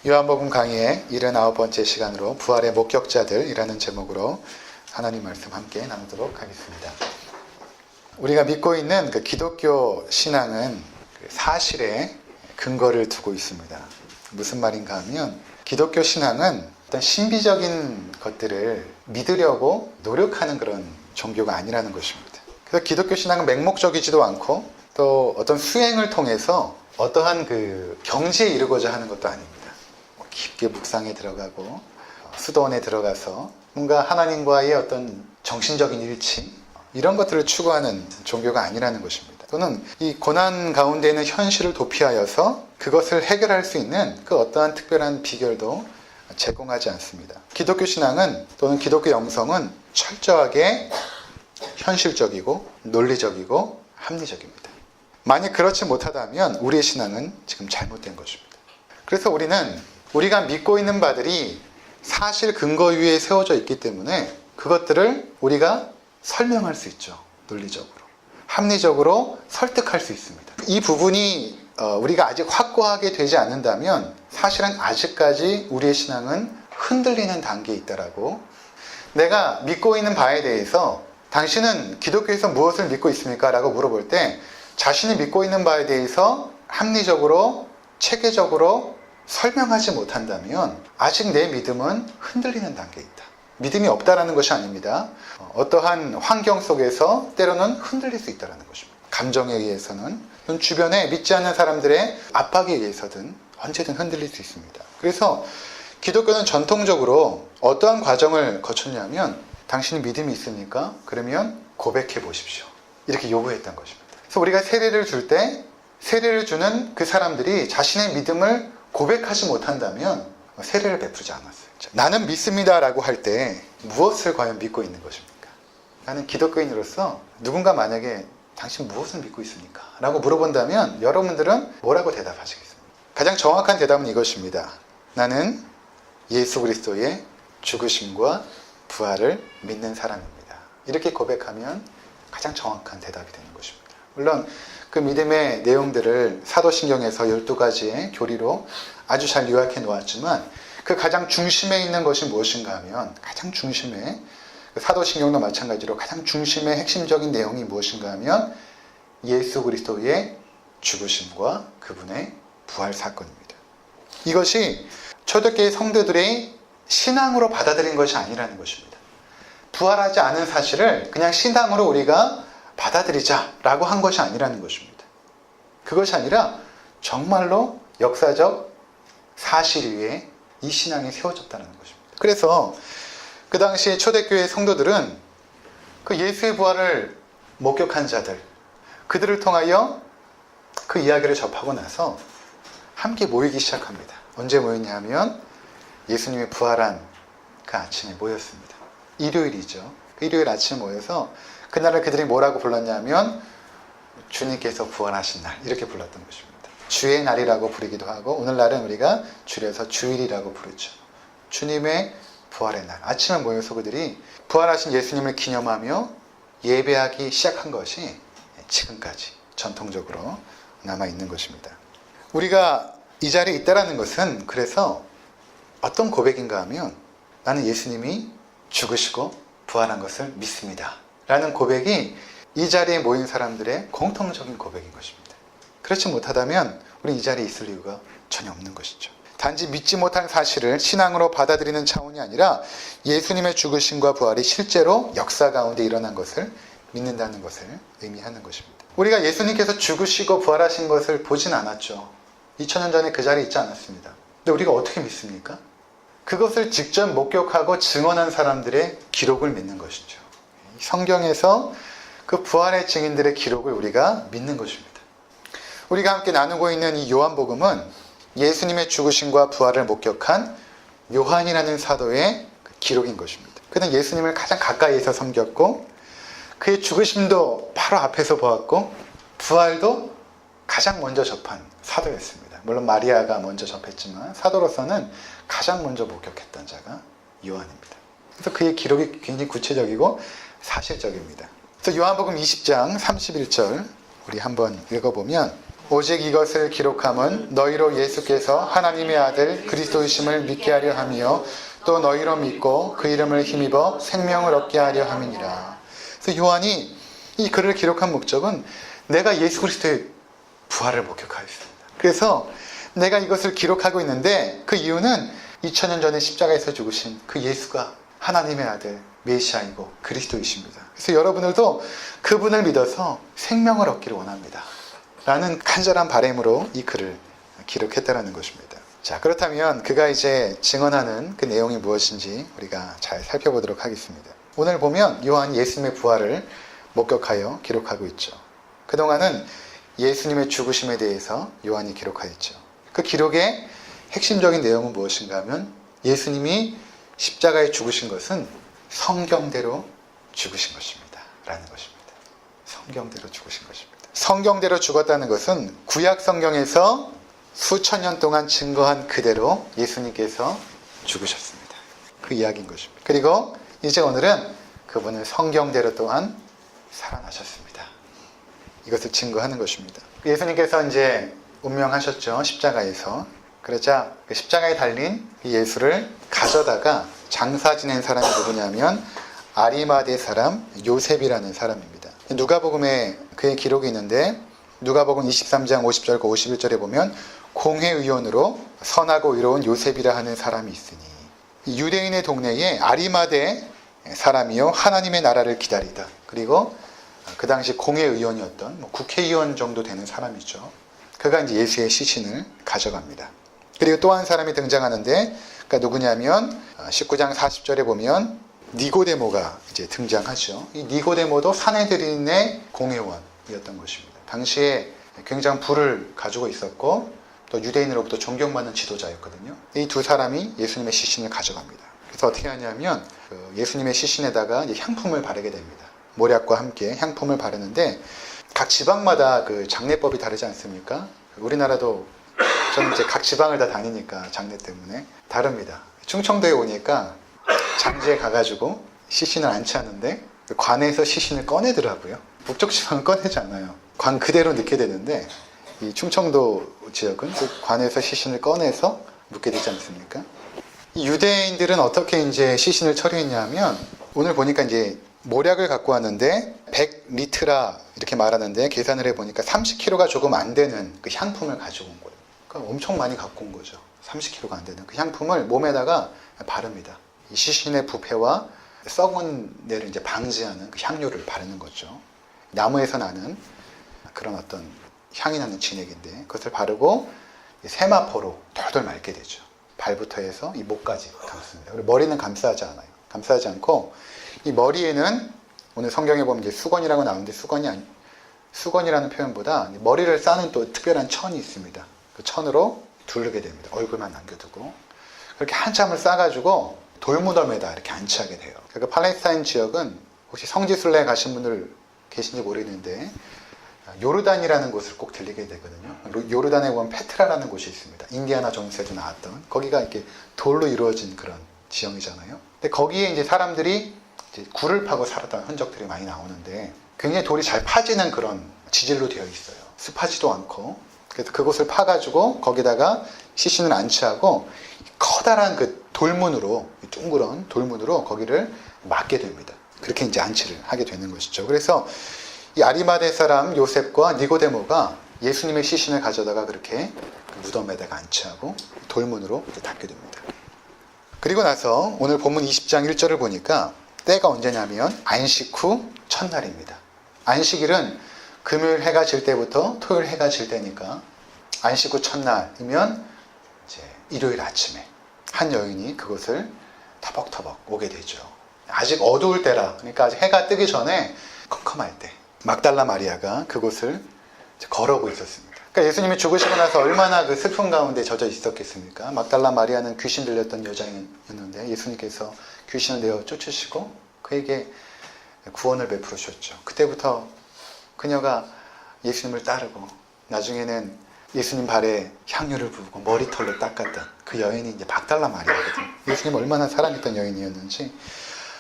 요한복음 강의의 79번째 시간으로 부활의 목격자들이라는 제목으로 하나님 말씀 함께 나누도록 하겠습니다. 우리가 믿고 있는 그 기독교 신앙은 사실에 근거를 두고 있습니다. 무슨 말인가 하면 기독교 신앙은 어떤 신비적인 것들을 믿으려고 노력하는 그런 종교가 아니라는 것입니다. 그래서 기독교 신앙은 맹목적이지도 않고 또 어떤 수행을 통해서 어떠한 그 경지에 이르고자 하는 것도 아닙니다. 깊게 묵상에 들어가고 수도원에 들어가서 뭔가 하나님과의 어떤 정신적인 일치 이런 것들을 추구하는 종교가 아니라는 것입니다. 또는 이 고난 가운데 있는 현실을 도피하여서 그것을 해결할 수 있는 그 어떠한 특별한 비결도 제공하지 않습니다. 기독교 신앙은 또는 기독교 영성은 철저하게 현실적이고 논리적이고 합리적입니다. 만약 그렇지 못하다면 우리의 신앙은 지금 잘못된 것입니다. 그래서 우리가 믿고 있는 바들이 사실 근거 위에 세워져 있기 때문에 그것들을 우리가 설명할 수 있죠. 논리적으로. 합리적으로 설득할 수 있습니다. 이 부분이 우리가 아직 확고하게 되지 않는다면 사실은 아직까지 우리의 신앙은 흔들리는 단계에 있다라고. 내가 믿고 있는 바에 대해서 당신은 기독교에서 무엇을 믿고 있습니까? 라고 물어볼 때 자신이 믿고 있는 바에 대해서 합리적으로 체계적으로 설명하지 못한다면 아직 내 믿음은 흔들리는 단계에 있다. 믿음이 없다라는 것이 아닙니다. 어떠한 환경 속에서 때로는 흔들릴 수 있다는 것입니다. 감정에 의해서는 주변에 믿지 않는 사람들의 압박에 의해서든 언제든 흔들릴 수 있습니다. 그래서 기독교는 전통적으로 어떠한 과정을 거쳤냐면 당신이 믿음이 있습니까? 그러면 고백해 보십시오. 이렇게 요구했던 것입니다. 그래서 우리가 세례를 줄 때 세례를 주는 그 사람들이 자신의 믿음을 고백하지 못한다면 세례를 베푸지 않았어요. 나는 믿습니다라고 할 때 무엇을 과연 믿고 있는 것입니까? 나는 기독교인으로서 누군가 만약에 당신 무엇을 믿고 있습니까? 라고 물어본다면 여러분들은 뭐라고 대답하시겠습니까? 가장 정확한 대답은 이것입니다. 나는 예수 그리스도의 죽으심과 부활을 믿는 사람입니다. 이렇게 고백하면 가장 정확한 대답이 되는 것입니다. 물론 그 믿음의 내용들을 사도신경에서 12가지의 교리로 아주 잘 요약해 놓았지만 그 가장 중심에 있는 것이 무엇인가 하면 가장 중심에 사도신경도 마찬가지로 가장 중심의 핵심적인 내용이 무엇인가 하면 예수 그리스도의 죽으심과 그분의 부활 사건입니다. 이것이 초대교회 성도들의 신앙으로 받아들인 것이 아니라는 것입니다. 부활하지 않은 사실을 그냥 신앙으로 우리가 받아들이자라고 한 것이 아니라는 것입니다. 그것이 아니라 정말로 역사적 사실 위에 이 신앙이 세워졌다는 것입니다. 그래서 그 당시에 초대교회 성도들은 그 예수의 부활을 목격한 자들, 그들을 통하여 그 이야기를 접하고 나서 함께 모이기 시작합니다. 언제 모였냐 하면 예수님의 부활한 그 아침에 모였습니다. 일요일이죠. 그 일요일 아침에 모여서 그날을 그들이 뭐라고 불렀냐면 주님께서 부활하신 날 이렇게 불렀던 것입니다. 주의 날이라고 부르기도 하고 오늘날은 우리가 줄여서 주일이라고 부르죠. 주님의 부활의 날. 아침에 모여서 그들이 부활하신 예수님을 기념하며 예배하기 시작한 것이 지금까지 전통적으로 남아있는 것입니다. 우리가 이 자리에 있다는 것은 그래서 어떤 고백인가 하면 나는 예수님이 죽으시고 부활한 것을 믿습니다. 라는 고백이 이 자리에 모인 사람들의 공통적인 고백인 것입니다. 그렇지 못하다면 우리는 이 자리에 있을 이유가 전혀 없는 것이죠. 단지 믿지 못한 사실을 신앙으로 받아들이는 차원이 아니라 예수님의 죽으심과 부활이 실제로 역사 가운데 일어난 것을 믿는다는 것을 의미하는 것입니다. 우리가 예수님께서 죽으시고 부활하신 것을 보진 않았죠. 2000년 전에 그 자리에 있지 않았습니다. 근데 우리가 어떻게 믿습니까? 그것을 직접 목격하고 증언한 사람들의 기록을 믿는 것이죠. 성경에서 그 부활의 증인들의 기록을 우리가 믿는 것입니다. 우리가 함께 나누고 있는 이 요한복음은 예수님의 죽으심과 부활을 목격한 요한이라는 사도의 기록인 것입니다. 그는 예수님을 가장 가까이에서 섬겼고 그의 죽으심도 바로 앞에서 보았고 부활도 가장 먼저 접한 사도였습니다. 물론 마리아가 먼저 접했지만 사도로서는 가장 먼저 목격했던 자가 요한입니다. 그래서 그의 기록이 굉장히 구체적이고 사실적입니다. 그래서 요한복음 20장 31절 우리 한번 읽어보면 오직 이것을 기록함은 너희로 예수께서 하나님의 아들 그리스도이심을 믿게 하려 함이요 또 너희로 믿고 그 이름을 힘입어 생명을 얻게 하려 함이니라. 그래서 요한이 이 글을 기록한 목적은 내가 예수 그리스도의 부활을 목격하였습니다. 그래서 내가 이것을 기록하고 있는데 그 이유는 2000년 전에 십자가에서 죽으신 그 예수가 하나님의 아들 메시아이고 그리스도이십니다. 그래서 여러분들도 그분을 믿어서 생명을 얻기를 원합니다. 라는 간절한 바람으로 이 글을 기록했다는 것입니다. 자, 그렇다면 그가 이제 증언하는 그 내용이 무엇인지 우리가 잘 살펴보도록 하겠습니다. 오늘 보면 요한이 예수님의 부활을 목격하여 기록하고 있죠. 그동안은 예수님의 죽으심에 대해서 요한이 기록하였죠. 그 기록의 핵심적인 내용은 무엇인가 하면 예수님이 십자가에 죽으신 것은 성경대로 죽으신 것입니다. 라는 것입니다. 성경대로 죽으신 것입니다. 성경대로 죽었다는 것은 구약 성경에서 수천 년 동안 증거한 그대로 예수님께서 죽으셨습니다. 그 이야기인 것입니다. 그리고 이제 오늘은 그분은 성경대로 또한 살아나셨습니다. 이것을 증거하는 것입니다. 예수님께서 이제 운명하셨죠. 십자가에서. 그러자 그 십자가에 달린 예수를 가져다가 장사 지낸 사람이 누구냐면 아리마대 사람 요셉이라는 사람입니다. 누가복음에 그의 기록이 있는데 누가복음 23장 50절과 51절에 보면 공회의원으로 선하고 의로운 요셉이라 하는 사람이 있으니 유대인의 동네에 아리마대 사람이요 하나님의 나라를 기다리다. 그리고 그 당시 공회의원이었던 국회의원 정도 되는 사람이죠. 그가 이제 예수의 시신을 가져갑니다. 그리고 또 한 사람이 등장하는데 그러니까 누구냐면 19장 40절에 보면 니고데모가 이제 등장하죠. 이 니고데모도 사내들인의 공회원이었던 것입니다. 당시에 굉장히 부를 가지고 있었고 또 유대인으로부터 존경받는 지도자였거든요. 이 두 사람이 예수님의 시신을 가져갑니다. 그래서 어떻게 하냐면 예수님의 시신에다가 이제 향품을 바르게 됩니다. 모략과 함께 향품을 바르는데 각 지방마다 그 장례법이 다르지 않습니까? 우리나라도 저는 이제 각 지방을 다 다니니까 장례 때문에 다릅니다. 충청도에 오니까 장지에 가가지고 시신을 안치하는데 관에서 시신을 꺼내더라고요. 북쪽 지방은 꺼내지 않아요. 관 그대로 넣게 되는데 이 충청도 지역은 그 관에서 시신을 꺼내서 묻게 되지 않습니까? 이 유대인들은 어떻게 이제 시신을 처리했냐면 오늘 보니까 이제 모략을 갖고 왔는데 100리트라 이렇게 말하는데 계산을 해보니까 30kg가 조금 안 되는 그 향품을 가지고 온 거예요. 그러니까 엄청 많이 갖고 온 거죠. 30kg가 안 되는 그 향품을 몸에다가 바릅니다. 이 시신의 부패와 썩은 내를 이제 방지하는 그 향료를 바르는 거죠. 나무에서 나는 그런 어떤 향이 나는 진액인데 그것을 바르고 세마포로 덜덜 말게 되죠. 발부터 해서 이 목까지 감습니다. 그리고 머리는 감싸지 않아요. 감싸지 않고 이 머리에는 오늘 성경에 보면 이제 수건이라고 나오는데 수건이라는 표현보다 머리를 싸는 또 특별한 천이 있습니다. 그 천으로 두르게 됩니다. 얼굴만 남겨두고 그렇게 한참을 싸가지고 돌무덤에다 이렇게 안치하게 돼요. 그 팔레스타인 지역은 혹시 성지순례 가신 분들 계신지 모르겠는데 요르단이라는 곳을 꼭 들리게 되거든요. 요르단에 보면 페트라라는 곳이 있습니다. 인디아나 존스에도 나왔던 거기가 이렇게 돌로 이루어진 그런 지형이잖아요. 근데 거기에 이제 사람들이 이제 굴을 파고 살았던 흔적들이 많이 나오는데 굉장히 돌이 잘 파지는 그런 지질로 되어 있어요. 습하지도 않고. 그래서 그곳을 파가지고 거기다가 시신을 안치하고 커다란 그 돌문으로 둥그런 돌문으로 거기를 막게 됩니다. 그렇게 이제 안치를 하게 되는 것이죠. 그래서 이 아리마대 사람 요셉과 니고데모가 예수님의 시신을 가져다가 그렇게 무덤에다가 안치하고 돌문으로 이제 닫게 됩니다. 그리고 나서 오늘 본문 20장 1절을 보니까 때가 언제냐면 안식 후 첫날입니다. 안식일은 금요일 해가 질 때부터 토요일 해가 질 때니까 안식 후 첫날이면 이제 일요일 아침에 한 여인이 그곳을 터벅터벅 오게 되죠. 아직 어두울 때라, 그러니까 아직 해가 뜨기 전에 컴컴할 때 막달라 마리아가 그곳을 걸어오고 있었습니다. 그러니까 예수님이 죽으시고 나서 얼마나 그 슬픔 가운데 젖어 있었겠습니까? 막달라 마리아는 귀신 들렸던 여자였는데 예수님께서 귀신을 내어 쫓으시고 그에게 구원을 베풀어 주셨죠. 그때부터 그녀가 예수님을 따르고 나중에는 예수님 발에 향유를 부고 머리털로 닦았던 그 여인이 이제 막달라 마리아거든요. 예수님 얼마나 사랑했던 여인이었는지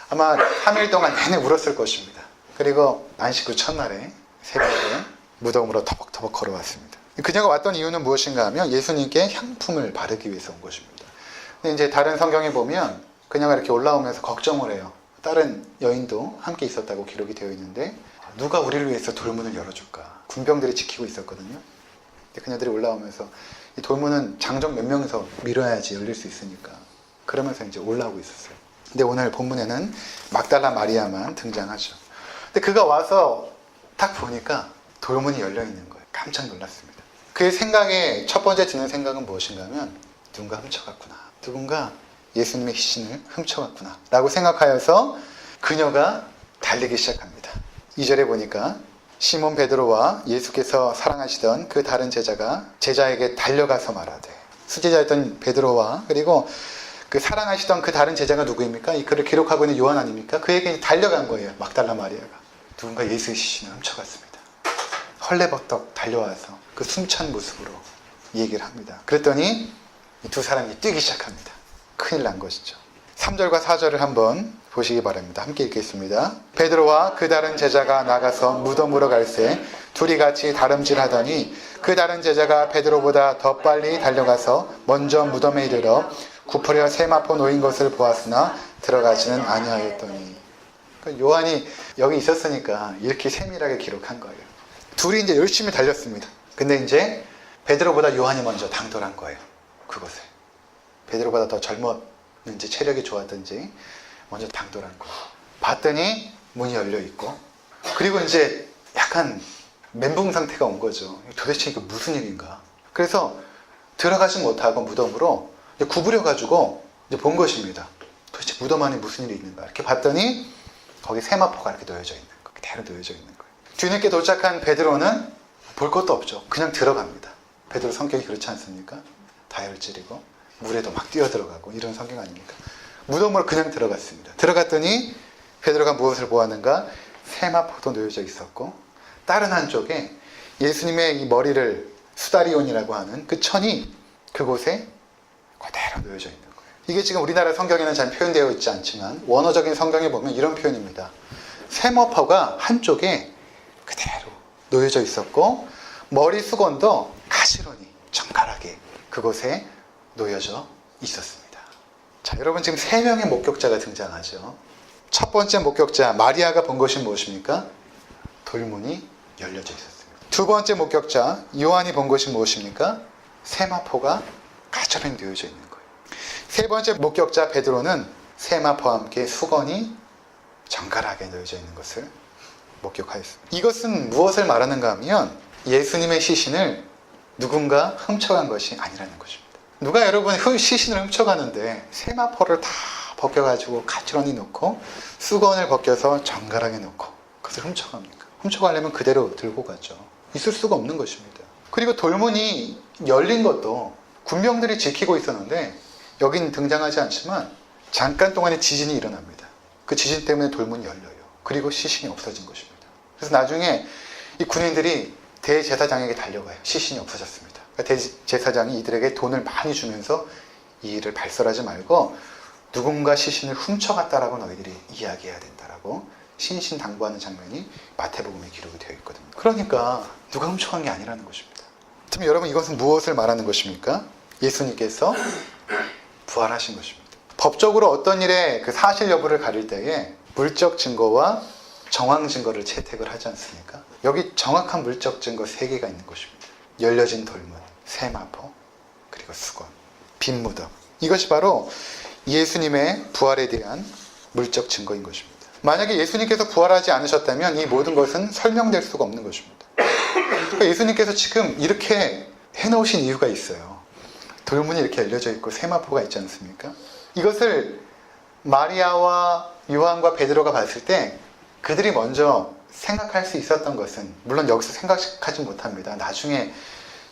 아마 3일 동안 내내 울었을 것입니다. 그리고 안식 후 첫날에 새벽에 무덤으로 터벅터벅 걸어왔습니다. 그녀가 왔던 이유는 무엇인가 하면 예수님께 향품을 바르기 위해서 온 것입니다. 근데 이제 다른 성경에 보면 그녀가 이렇게 올라오면서 걱정을 해요. 다른 여인도 함께 있었다고 기록이 되어 있는데 누가 우리를 위해서 돌문을 열어줄까? 군병들이 지키고 있었거든요. 근데 그녀들이 올라오면서 이 돌문은 장정 몇 명이서 밀어야지 열릴 수 있으니까 그러면서 이제 올라오고 있었어요. 근데 오늘 본문에는 막달라 마리아만 등장하죠. 근데 그가 와서 딱 보니까 돌문이 열려 있는 거예요. 깜짝 놀랐습니다. 그의 생각에 첫 번째 드는 생각은 무엇인가 하면 누군가 훔쳐갔구나. 누군가 예수님의 시신을 훔쳐갔구나 라고 생각하여서 그녀가 달리기 시작합니다. 2절에 보니까 시몬 베드로와 예수께서 사랑하시던 그 다른 제자가 제자에게 달려가서 말하되, 수제자였던 베드로와 그리고 그 사랑하시던 그 다른 제자가 누구입니까? 이 글을 기록하고 있는 요한 아닙니까? 그에게 달려간 거예요. 막달라 마리아가. 누군가 예수의 시신을 훔쳐갔습니다. 헐레벌떡 달려와서 그 숨찬 모습으로 얘기를 합니다. 그랬더니 이 두 사람이 뛰기 시작합니다. 큰일 난 것이죠. 3절과 4절을 한번 보시기 바랍니다. 함께 읽겠습니다. 베드로와 그 다른 제자가 나가서 무덤으로 갈새 둘이 같이 다름질하더니 그 다른 제자가 베드로보다 더 빨리 달려가서 먼저 무덤에 이르러 굽으려 세마포 놓인 것을 보았으나 들어가지는 아니하였더니. 그러니까 요한이 여기 있었으니까 이렇게 세밀하게 기록한 거예요. 둘이 이제 열심히 달렸습니다. 근데 이제 베드로보다 요한이 먼저 당돌한 거예요. 그곳에. 베드로보다 더 젊었는지 체력이 좋았든지 먼저 당돌한 거예요. 봤더니 문이 열려 있고, 그리고 이제 약간 멘붕 상태가 온 거죠. 도대체 이거 무슨 일인가. 그래서 들어가지 못하고 무덤으로 구부려가지고 이제 본 것입니다. 도대체 무덤 안에 무슨 일이 있는가. 이렇게 봤더니 거기 세마포가 이렇게 놓여져 있는 거예요. 그대로 놓여져 있는 거예요. 뒤늦게 도착한 베드로는 볼 것도 없죠. 그냥 들어갑니다. 베드로 성격이 그렇지 않습니까? 다혈질이고 물에도 막 뛰어들어가고 이런 성격 아닙니까? 무덤으로 그냥 들어갔습니다. 들어갔더니 베드로가 무엇을 보았는가? 세마포도 놓여져 있었고 다른 한쪽에 예수님의 이 머리를 수다리온이라고 하는 그 천이 그곳에 그대로 놓여져 있는 거예요. 이게 지금 우리나라 성경에는 잘 표현되어 있지 않지만 원어적인 성경에 보면 이런 표현입니다. 세마포가 한쪽에 그대로 놓여져 있었고 머리 수건도 가시런히 정갈하게 그곳에 놓여져 있었습니다. 자, 여러분 지금 세 명의 목격자가 등장하죠. 첫 번째 목격자 마리아가 본 것이 무엇입니까? 돌문이 열려져 있었습니다. 두 번째 목격자 요한이 본 것이 무엇입니까? 세마포가 가시런히 놓여져 있는 거예요. 세 번째 목격자 베드로는 세마포와 함께 수건이 정갈하게 놓여져 있는 것을 목격하였습니다. 이것은 무엇을 말하는가 하면 예수님의 시신을 누군가 훔쳐간 것이 아니라는 것입니다. 누가 여러분 시신을 훔쳐가는데 세마포를 다 벗겨가지고 가지런히 놓고 수건을 벗겨서 정갈하게 놓고 그것을 훔쳐갑니까? 훔쳐가려면 그대로 들고 가죠. 있을 수가 없는 것입니다. 그리고 돌문이 열린 것도 군병들이 지키고 있었는데 여긴 등장하지 않지만 잠깐 동안에 지진이 일어납니다. 그 지진 때문에 돌문이 열려요. 그리고 시신이 없어진 것입니다. 그래서 나중에 이 군인들이 대제사장에게 달려가요. 시신이 없어졌습니다. 그러니까 대제사장이 이들에게 돈을 많이 주면서 이 일을 발설하지 말고 누군가 시신을 훔쳐갔다라고 너희들이 이야기해야 된다라고 신신당부하는 장면이 마태복음에 기록이 되어 있거든요. 그러니까 누가 훔쳐간 게 아니라는 것입니다. 그럼 여러분 이것은 무엇을 말하는 것입니까? 예수님께서 부활하신 것입니다. 법적으로 어떤 일의 그 사실 여부를 가릴 때에 물적 증거와 정황 증거를 채택을 하지 않습니까? 여기 정확한 물적 증거 3개가 있는 것입니다. 열려진 돌문, 세마포, 그리고 수건, 빈 무덤. 이것이 바로 예수님의 부활에 대한 물적 증거인 것입니다. 만약에 예수님께서 부활하지 않으셨다면 이 모든 것은 설명될 수가 없는 것입니다. 그러니까 예수님께서 지금 이렇게 해놓으신 이유가 있어요. 돌문이 이렇게 열려져 있고 세마포가 있지 않습니까? 이것을 마리아와 요한과 베드로가 봤을 때 그들이 먼저 생각할 수 있었던 것은, 물론 여기서 생각하지 못합니다. 나중에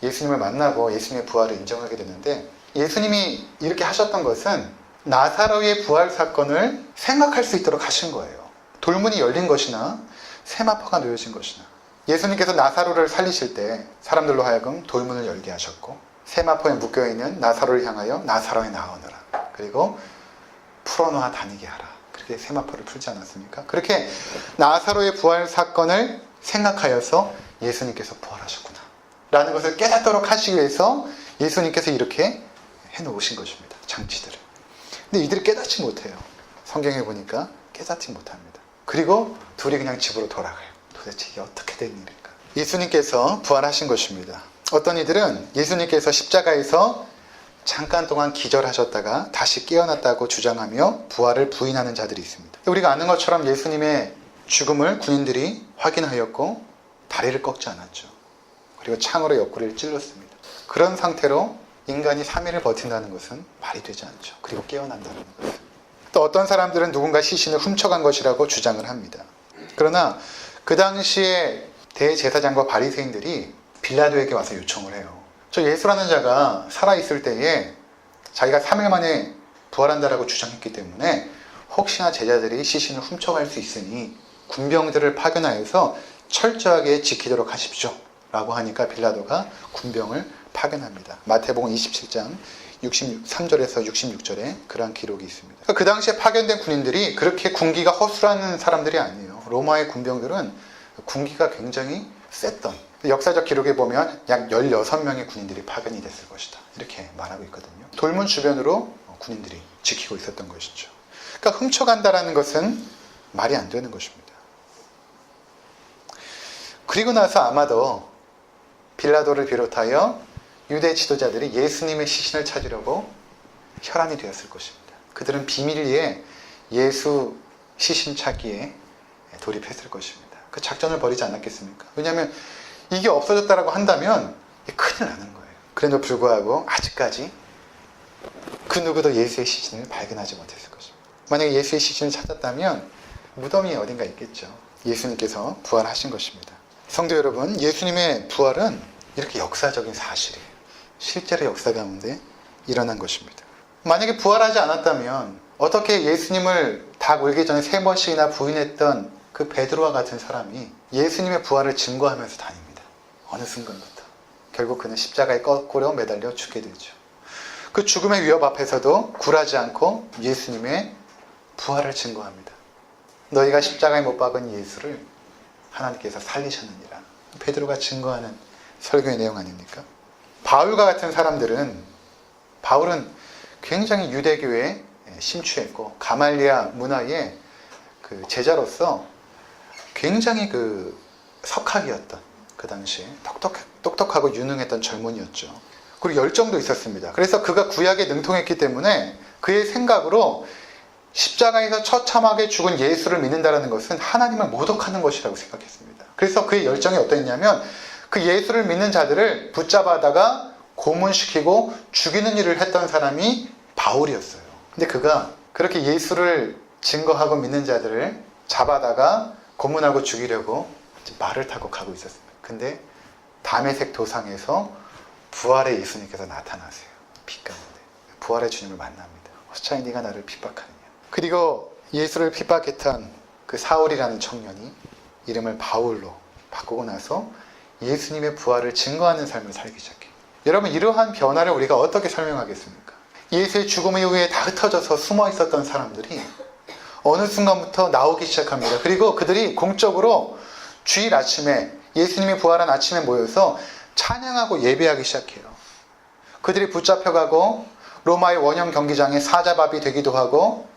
예수님을 만나고 예수님의 부활을 인정하게 되는데, 예수님이 이렇게 하셨던 것은 나사로의 부활 사건을 생각할 수 있도록 하신 거예요. 돌문이 열린 것이나 세마포가 놓여진 것이나. 예수님께서 나사로를 살리실 때 사람들로 하여금 돌문을 열게 하셨고, 세마포에 묶여있는 나사로를 향하여 나사로에 나오너라, 그리고 풀어놓아 다니게 하라, 그렇게 세마포를 풀지 않았습니까? 그렇게 나사로의 부활 사건을 생각하여서 예수님께서 부활하셨구나 라는 것을 깨닫도록 하시기 위해서 예수님께서 이렇게 해놓으신 것입니다. 장치들을. 근데 이들이 깨닫지 못해요. 성경에 보니까 깨닫지 못합니다. 그리고 둘이 그냥 집으로 돌아가요. 도대체 이게 어떻게 된 일일까? 예수님께서 부활하신 것입니다. 어떤 이들은 예수님께서 십자가에서 잠깐 동안 기절하셨다가 다시 깨어났다고 주장하며 부활을 부인하는 자들이 있습니다. 우리가 아는 것처럼 예수님의 죽음을 군인들이 확인하였고 다리를 꺾지 않았죠. 그리고 창으로 옆구리를 찔렀습니다. 그런 상태로 인간이 3일을 버틴다는 것은 말이 되지 않죠. 그리고 깨어난다는 것은. 또 어떤 사람들은 누군가 시신을 훔쳐간 것이라고 주장을 합니다. 그러나 그 당시에 대제사장과 바리새인들이 빌라도에게 와서 요청을 해요. 저 예수라는 자가 살아있을 때에 자기가 3일 만에 부활한다라고 주장했기 때문에 혹시나 제자들이 시신을 훔쳐갈 수 있으니 군병들을 파견하여서 철저하게 지키도록 하십시오 라고 하니까 빌라도가 군병을 파견합니다. 마태복음 27장 63절에서 66절에 그러한 기록이 있습니다. 그 당시에 파견된 군인들이 그렇게 군기가 허술한 사람들이 아니에요. 로마의 군병들은 군기가 굉장히 셌던, 역사적 기록에 보면 약 16명의 군인들이 파견이 됐을 것이다 이렇게 말하고 있거든요. 돌문 주변으로 군인들이 지키고 있었던 것이죠. 그러니까 훔쳐간다라는 것은 말이 안 되는 것입니다. 그리고 나서 아마도 빌라도를 비롯하여 유대 지도자들이 예수님의 시신을 찾으려고 혈안이 되었을 것입니다. 그들은 비밀리에 예수 시신 찾기에 돌입했을 것입니다. 그 작전을 벌이지 않았겠습니까? 왜냐하면 이게 없어졌다라고 한다면 큰일 나는 거예요. 그럼에도 불구하고 아직까지 그 누구도 예수의 시신을 발견하지 못했을 것입니다. 만약에 예수의 시신을 찾았다면 무덤이 어딘가 있겠죠. 예수님께서 부활하신 것입니다. 성도 여러분, 예수님의 부활은 이렇게 역사적인 사실이에요. 실제로 역사 가운데 일어난 것입니다. 만약에 부활하지 않았다면 어떻게 예수님을 닭 울기 전에 3번씩이나 부인했던 그 베드로와 같은 사람이 예수님의 부활을 증거하면서 다닙니다. 어느 순간부터. 결국 그는 십자가에 거꾸로 매달려 죽게 되죠. 그 죽음의 위협 앞에서도 굴하지 않고 예수님의 부활을 증거합니다. 너희가 십자가에 못 박은 예수를 하나님께서 살리셨느니라. 베드로가 증거하는 설교의 내용 아닙니까? 바울과 같은 사람들은, 바울은 굉장히 유대교에 심취했고 가말리아 문화의 그 제자로서 굉장히 그 석학이었던, 그 당시에 똑똑하고 유능했던 젊은이였죠. 그리고 열정도 있었습니다. 그래서 그가 구약에 능통했기 때문에 그의 생각으로 십자가에서 처참하게 죽은 예수를 믿는다는 것은 하나님을 모독하는 것이라고 생각했습니다. 그래서 그의 열정이 어떠했냐면 그 예수를 믿는 자들을 붙잡아다가 고문시키고 죽이는 일을 했던 사람이 바울이었어요. 근데 그가 그렇게 예수를 증거하고 믿는 자들을 잡아다가 고문하고 죽이려고 말을 타고 가고 있었습니다. 근데 다메섹 도상에서 부활의 예수님께서 나타나세요. 빛 가운데. 부활의 주님을 만납니다. 어찌하여 네가 나를 핍박하느냐. 그리고 예수를 핍박했던 그 사울이라는 청년이 이름을 바울로 바꾸고 나서 예수님의 부활을 증거하는 삶을 살기 시작해요. 여러분, 이러한 변화를 우리가 어떻게 설명하겠습니까? 예수의 죽음 이후에 다 흩어져서 숨어 있었던 사람들이 어느 순간부터 나오기 시작합니다. 그리고 그들이 공적으로 주일 아침에, 예수님이 부활한 아침에 모여서 찬양하고 예배하기 시작해요. 그들이 붙잡혀가고 로마의 원형 경기장에 사자밥이 되기도 하고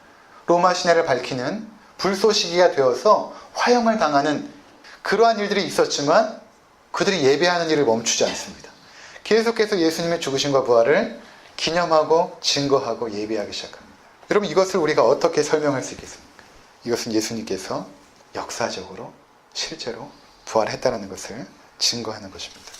로마 시내를 밝히는 불쏘시개가 되어서 화형을 당하는 그러한 일들이 있었지만 그들이 예배하는 일을 멈추지 않습니다. 계속해서 예수님의 죽으심과 부활을 기념하고 증거하고 예배하기 시작합니다. 여러분, 이것을 우리가 어떻게 설명할 수 있겠습니까? 이것은 예수님께서 역사적으로 실제로 부활했다는 것을 증거하는 것입니다.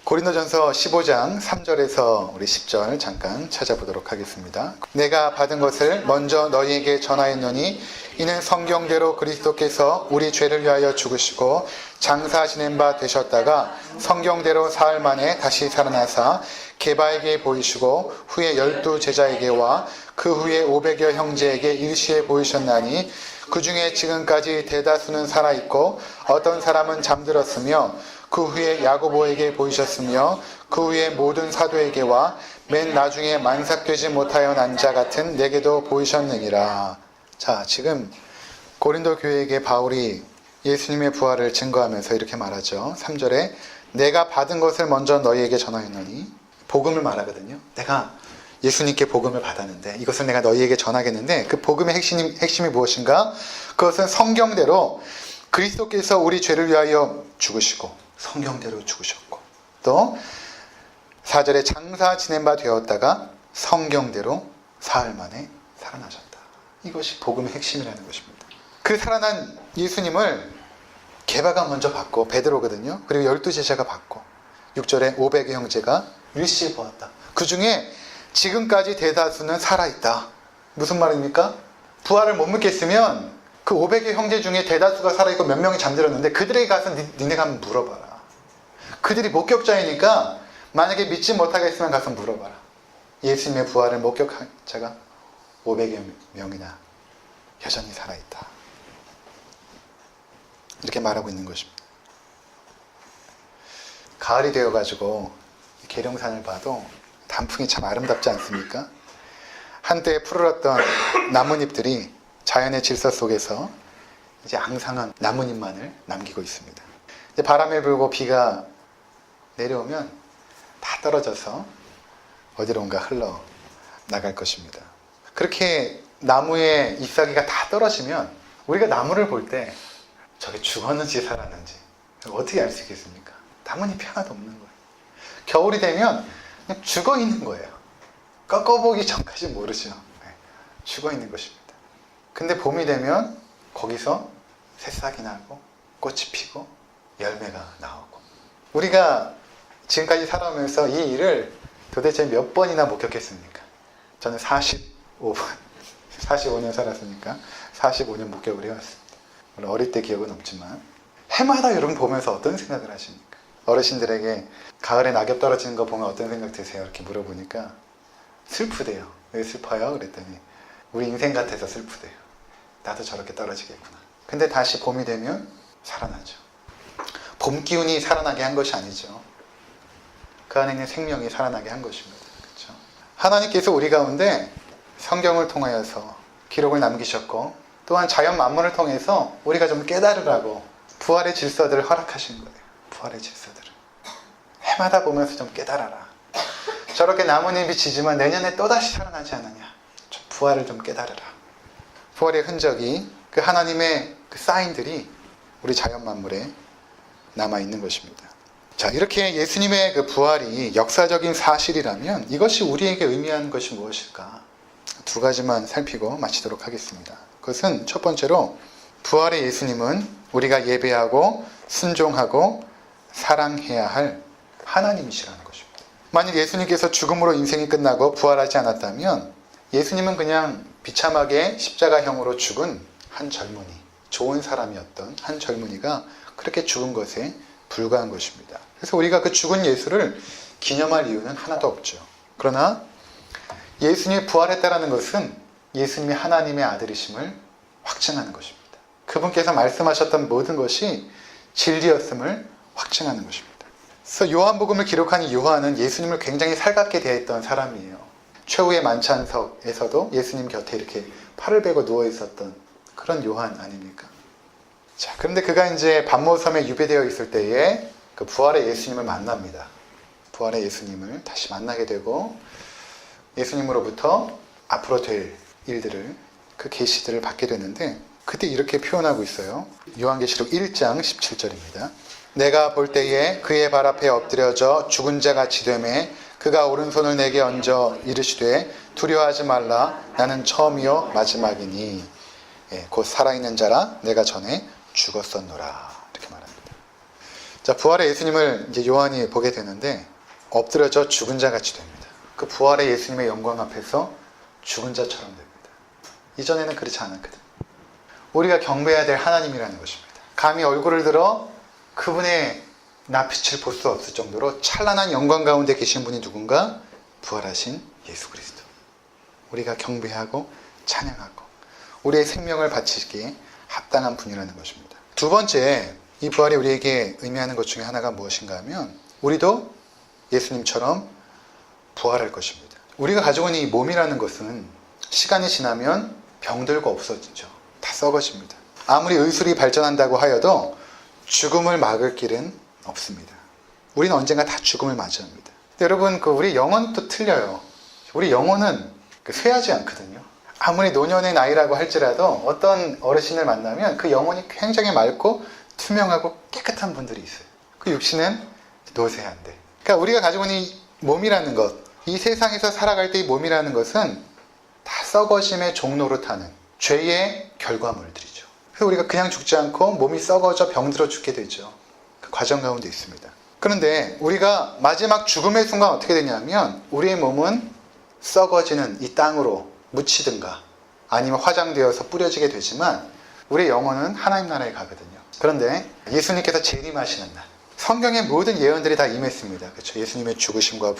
고린도전서 15장 3절에서 우리 10절 잠깐 찾아보도록 하겠습니다. 내가 받은 것을 먼저 너희에게 전하였노니 이는 성경대로 그리스도께서 우리 죄를 위하여 죽으시고 장사 지낸 바 되셨다가 성경대로 사흘 만에 다시 살아나사 게바에게 보이시고 후에 12 제자에게와 그 후에 500여 형제에게 일시에 보이셨나니 그 중에 지금까지 대다수는 살아있고 어떤 사람은 잠들었으며 그 후에 야고보에게 보이셨으며 그 후에 모든 사도에게와 맨 나중에 만삭되지 못하여 난 자 같은 내게도 보이셨느니라. 자, 지금 고린도 교회에게 바울이 예수님의 부활을 증거하면서 이렇게 말하죠. 3절에 내가 받은 것을 먼저 너희에게 전하였노니, 복음을 말하거든요. 내가 예수님께 복음을 받았는데 이것을 내가 너희에게 전하겠는데, 그 복음의 핵심이 무엇인가? 그것은 성경대로 그리스도께서 우리 죄를 위하여 죽으시고 성경대로 죽으셨고, 또 4절에 장사 지낸 바 되었다가 성경대로 사흘 만에 살아나셨다. 이것이 복음의 핵심이라는 것입니다. 그 살아난 예수님을 게바가 먼저 받고, 베드로거든요. 그리고 12제자가 받고, 6절에 500의 형제가 일시에 보았다. 그 중에 지금까지 대다수는 살아있다. 무슨 말입니까? 부활을 못 믿겠으면 그 500의 형제 중에 대다수가 살아있고 몇 명이 잠들었는데 그들에게 가서 니네가 한번 물어봐라. 그들이 목격자이니까 만약에 믿지 못하겠으면 가서 물어봐라. 예수님의 부활을 목격한 자가 500여 명이나 여전히 살아있다. 이렇게 말하고 있는 것입니다. 가을이 되어가지고 계룡산을 봐도 단풍이 참 아름답지 않습니까? 한때 푸르렀던 나뭇잎들이 자연의 질서 속에서 이제 앙상한 나뭇잎만을 남기고 있습니다. 이제 바람이 불고 비가 내려오면 다 떨어져서 어디론가 흘러 나갈 것입니다. 그렇게 나무의 잎사귀가 다 떨어지면 우리가 나무를 볼 때 저게 죽었는지 살았는지 어떻게 알 수 있겠습니까? 나뭇잎이 하나도 없는 거예요. 겨울이 되면 그냥 죽어 있는 거예요. 꺾어보기 전까지 모르죠. 죽어 있는 것입니다. 근데 봄이 되면 거기서 새싹이 나고 꽃이 피고 열매가 나오고, 우리가 지금까지 살아오면서 이 일을 도대체 몇 번이나 목격했습니까? 저는 45년 살았으니까 45년 목격을 해왔습니다. 물론 어릴 때 기억은 없지만 해마다 여러분 보면서 어떤 생각을 하십니까? 어르신들에게 가을에 낙엽 떨어지는 거 보면 어떤 생각 드세요? 이렇게 물어보니까 슬프대요. 왜 슬퍼요? 그랬더니 우리 인생 같아서 슬프대요. 나도 저렇게 떨어지겠구나. 근데 다시 봄이 되면 살아나죠. 봄 기운이 살아나게 한 것이 아니죠. 그 안에 있는 생명이 살아나게 한 것입니다. 그렇죠? 하나님께서 우리 가운데 성경을 통하여서 기록을 남기셨고, 또한 자연 만물을 통해서 우리가 좀 깨달으라고 부활의 질서들을 허락하신 거예요. 부활의 질서들을 해마다 보면서 좀 깨달아라. 저렇게 나뭇잎이 지지만 내년에 또다시 살아나지 않느냐. 좀 부활을 좀 깨달으라. 부활의 흔적이, 그 하나님의 그 사인들이 우리 자연 만물에 남아있는 것입니다. 자, 이렇게 예수님의 그 부활이 역사적인 사실이라면 이것이 우리에게 의미하는 것이 무엇일까? 두 가지만 살피고 마치도록 하겠습니다. 그것은 첫 번째로, 부활의 예수님은 우리가 예배하고 순종하고 사랑해야 할 하나님이시라는 것입니다. 만약 예수님께서 죽음으로 인생이 끝나고 부활하지 않았다면 예수님은 그냥 비참하게 십자가형으로 죽은 한 젊은이, 좋은 사람이었던 한 젊은이가 그렇게 죽은 것에 불과한 것입니다. 그래서 우리가 그 죽은 예수를 기념할 이유는 하나도 없죠. 그러나 예수님이 부활했다는 것은 예수님이 하나님의 아들이심을 확증하는 것입니다. 그분께서 말씀하셨던 모든 것이 진리였음을 확증하는 것입니다. 그래서 요한복음을 기록한 이 요한은 예수님을 굉장히 살갑게 대했던 사람이에요. 최후의 만찬석에서도 예수님 곁에 이렇게 팔을 베고 누워 있었던 그런 요한 아닙니까? 자, 그런데 그가 이제 반모섬에 유배되어 있을 때에 그 부활의 예수님을 만납니다. 부활의 예수님을 다시 만나게 되고 예수님으로부터 앞으로 될 일들을, 그 계시들을 받게 되는데, 그때 이렇게 표현하고 있어요. 요한계시록 1장 17절입니다. 내가 볼 때에 그의 발 앞에 엎드려져 죽은 자 같이 되매 그가 오른손을 내게 얹어 이르시되 두려워하지 말라 나는 처음이요 마지막이니 곧 살아있는 자라 내가 전에 죽었었노라. 이렇게 말합니다. 자, 부활의 예수님을 이제 요한이 보게 되는데 엎드려져 죽은 자 같이 됩니다. 그 부활의 예수님의 영광 앞에서 죽은 자처럼 됩니다. 이전에는 그렇지 않았거든. 우리가 경배해야 될 하나님이라는 것입니다. 감히 얼굴을 들어 그분의 낯빛을 볼 수 없을 정도로 찬란한 영광 가운데 계신 분이 누군가? 부활하신 예수 그리스도. 우리가 경배하고 찬양하고 우리의 생명을 바치기에 합당한 분이라는 것입니다. 두 번째, 이 부활이 우리에게 의미하는 것 중에 하나가 무엇인가 하면 우리도 예수님처럼 부활할 것입니다. 우리가 가지고 있는 이 몸이라는 것은 시간이 지나면 병들고 없어지죠. 다 썩어집니다. 아무리 의술이 발전한다고 하여도 죽음을 막을 길은 없습니다. 우리는 언젠가 다 죽음을 맞이합니다. 근데 여러분, 우리 영혼도 틀려요. 우리 영혼은 쇠하지 않거든요. 아무리 노년의 나이라고 할지라도 어떤 어르신을 만나면 그 영혼이 굉장히 맑고 투명하고 깨끗한 분들이 있어요. 그 육신은 노쇠한데. 그러니까 우리가 가지고 있는 이 몸이라는 것, 이 세상에서 살아갈 때 이 몸이라는 것은 다 썩어짐의 종로로 타는 죄의 결과물들이죠. 그래서 우리가 그냥 죽지 않고 몸이 썩어져 병들어 죽게 되죠. 그 과정 가운데 있습니다. 그런데 우리가 마지막 죽음의 순간 어떻게 되냐면 우리의 몸은 썩어지는 이 땅으로 묻히든가 아니면 화장되어서 뿌려지게 되지만 우리의 영혼은 하나님 나라에 가거든요. 그런데 예수님께서 재림하시는 날, 성경의 모든 예언들이 다 임했습니다. 그렇죠? 예수님의 죽으심과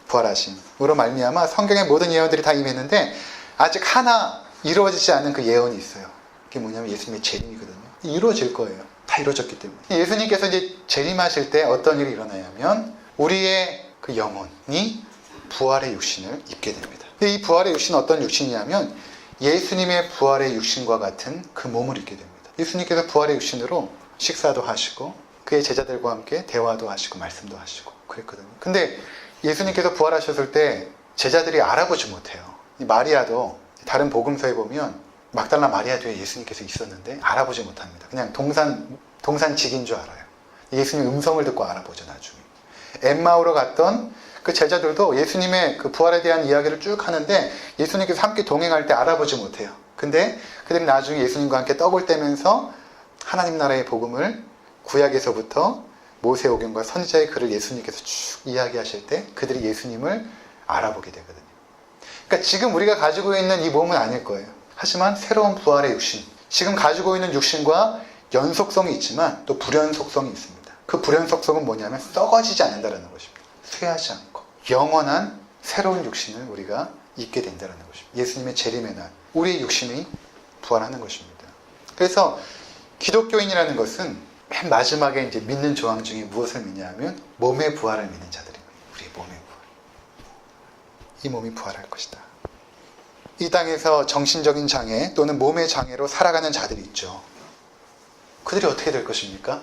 부활하심으로 말미암아 성경의 모든 예언들이 다 임했는데 아직 하나 이루어지지 않은 그 예언이 있어요. 그게 뭐냐면 예수님의 재림이거든요. 이루어질 거예요. 다 이루어졌기 때문에. 예수님께서 이제 재림하실 때 어떤 일이 일어나냐면 우리의 그 영혼이 부활의 육신을 입게 됩니다. 이 부활의 육신은 어떤 육신이냐면 예수님의 부활의 육신과 같은 그 몸을 입게 됩니다. 예수님께서 부활의 육신으로 식사도 하시고 그의 제자들과 함께 대화도 하시고 말씀도 하시고 그랬거든요. 근데 예수님께서 부활하셨을 때 제자들이 알아보지 못해요. 이 마리아도 다른 복음서에 보면 막달라 마리아 뒤에 예수님께서 있었는데 알아보지 못합니다. 그냥 동산직인 줄 알아요. 예수님 음성을 듣고 알아보죠, 나중에. 엠마오로 갔던 그 제자들도 예수님의 그 부활에 대한 이야기를 쭉 하는데 예수님께서 함께 동행할 때 알아보지 못해요. 근데 그들이 나중에 예수님과 함께 떡을 떼면서 하나님 나라의 복음을 구약에서부터 모세오경과 선지자의 글을 예수님께서 쭉 이야기하실 때 그들이 예수님을 알아보게 되거든요. 그러니까 지금 우리가 가지고 있는 이 몸은 아닐 거예요. 하지만 새로운 부활의 육신, 지금 가지고 있는 육신과 연속성이 있지만 또 불연속성이 있습니다. 그 불연속성은 뭐냐면 썩어지지 않는다는 것입니다. 쇠하지 않고 영원한 새로운 육신을 우리가 입게 된다는 것입니다. 예수님의 재림의 날 우리의 육신이 부활하는 것입니다. 그래서 기독교인이라는 것은 맨 마지막에 이제 믿는 조항 중에 무엇을 믿냐면 몸의 부활을 믿는 자들입니다. 우리의 몸의 부활. 이 몸이 부활할 것이다. 이 땅에서 정신적인 장애 또는 몸의 장애로 살아가는 자들이 있죠. 그들이 어떻게 될 것입니까?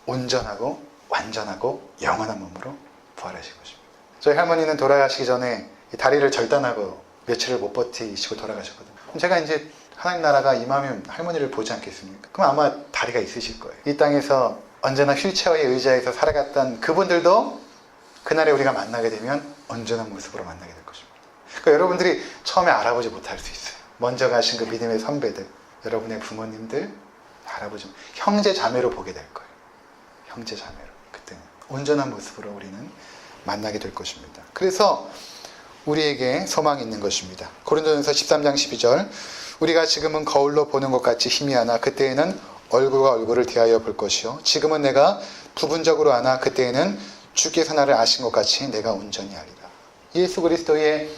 온전하고 완전하고 영원한 몸으로 부활하실 것입니다. 저희 할머니는 돌아가시기 전에 다리를 절단하고 며칠을 못 버티시고 돌아가셨거든요. 제가 이제 하나님 나라가 임하면 할머니를 보지 않겠습니까? 그럼 아마 다리가 있으실 거예요. 이 땅에서 언제나 휠체어의 의자에서 살아갔던 그분들도 그날에 우리가 만나게 되면 온전한 모습으로 만나게 될 것입니다. 그러니까 여러분들이 처음에 알아보지 못할 수 있어요. 먼저 가신 그 믿음의 선배들, 여러분의 부모님들, 할아버지, 형제 자매로 보게 될 거예요. 형제 자매로. 그때는 온전한 모습으로 우리는 만나게 될 것입니다. 그래서 우리에게 소망이 있는 것입니다. 고린도전서 13장 12절 우리가 지금은 거울로 보는 것 같이 희미하나 그때에는 얼굴과 얼굴을 대하여 볼 것이요 지금은 내가 부분적으로 아나 그때에는 주께서 나를 아신 것 같이 내가 온전히 아리라. 예수 그리스도의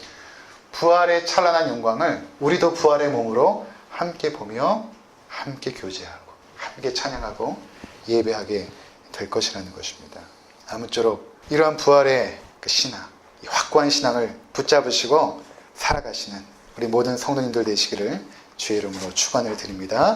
부활의 찬란한 영광을 우리도 부활의 몸으로 함께 보며 함께 교제하고 함께 찬양하고 예배하게 될 것이라는 것입니다. 아무쪼록 이러한 부활의 그 신앙, 이 확고한 신앙을 붙잡으시고 살아가시는 우리 모든 성도님들 되시기를 주의 이름으로 축원을 드립니다.